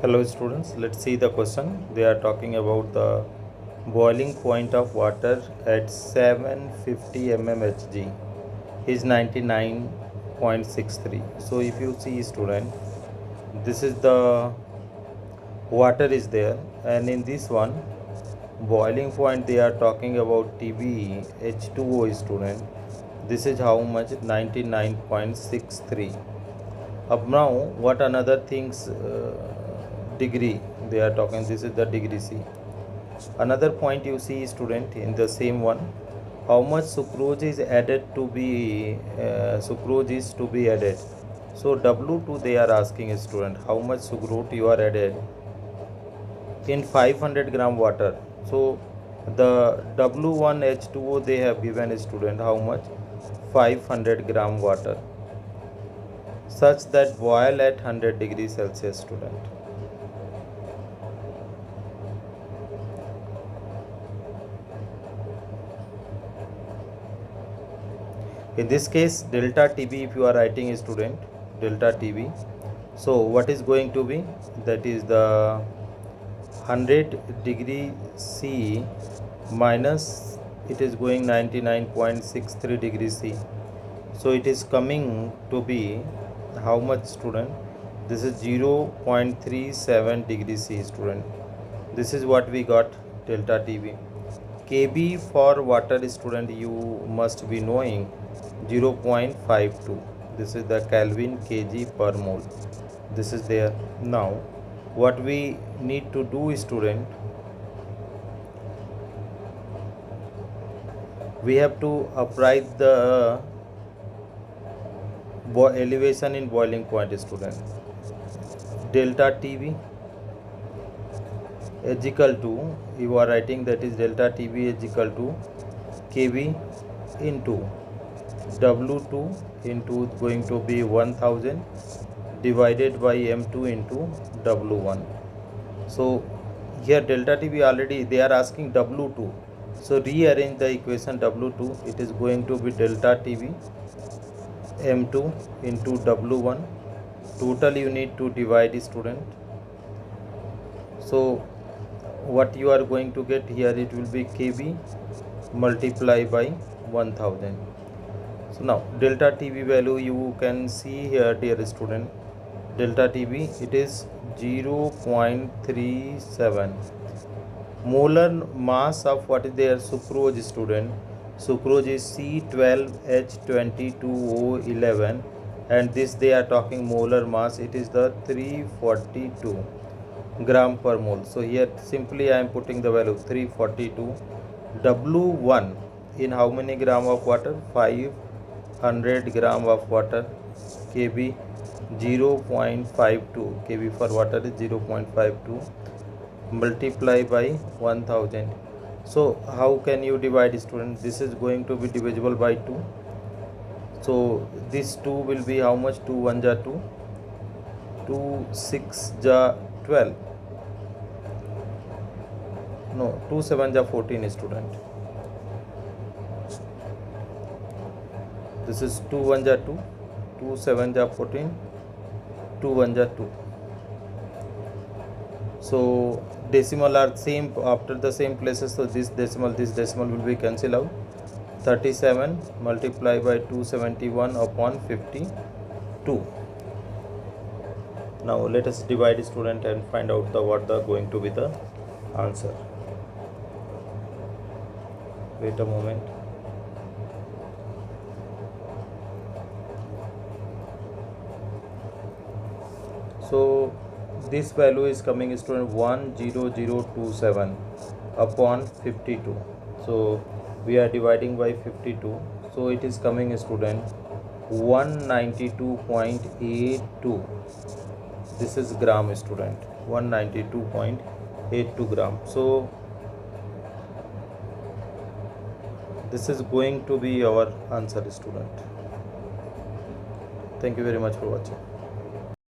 Hello students, let's see the question. They are talking about the boiling point of water at 750 mmHg is 99.63. So if you see student, this is the water is there, and in this one boiling point they are talking about TB H2O student. This is how much? 99.63. Up now, what another things degree they are talking? This is the degree C. Another point you see student in the same one, how much sucrose is added to be sucrose is to be added. So W2 they are asking a student how much sucrose you are added in 500 gram water. So the W1 H2O they have given a student how much? 500 gram water, such that boil at 100 degrees Celsius student. In this case delta TB, if you are writing a student delta TB, so what is going to be? That is the 100 degree C minus, it is going 99.63 degrees C. So it is coming to be how much student? This is 0.37 degrees C student. This is what we got delta TB. KB for water student you must be knowing 0.52. This is the Kelvin kg per mole. This is there. Now what we need to do student, we have to apply the elevation in boiling point student. Delta TB is equal to, you are writing that is delta TB is equal to KB into W2 into going to be 1000 divided by M2 into W1. So here delta TB already they are asking W2. So rearrange the equation W2. It is going to be delta TB M2 into W1. Total you need to divide student. So what you are going to get here, it will be KB multiply by 1000. So now delta TB value you can see here, dear student. Delta TB it is 0.37. Molar mass of what is there? Sucrose student. Sucrose is C12H22O11, and this they are talking molar mass. It is the 342 gram per mole. So here simply I am putting the value 342. W1 in how many gram of water? 500 gram of water. KB 0.52. KB for water is 0.52 multiply by 1000. So how can you divide student? This is going to be divisible by 2. So this 2 will be how much? 2 1 ja 2, 2 6 ja 12, no 2 7 ja 14 student. This is 2 1 ja 2, 2 7 ja 14, 2 1 ja 2. So decimal are same after the same places, so this decimal will be cancel out. 37 multiply by 271 upon 52. Now let us divide student and find out the what the going to be the answer. Wait a moment. So this value is coming student 10027 upon 52. So we are dividing by 52, so it is coming student 192.82. this is gram student, 192.82 gram. So this is going to be our answer student. Thank you very much for watching.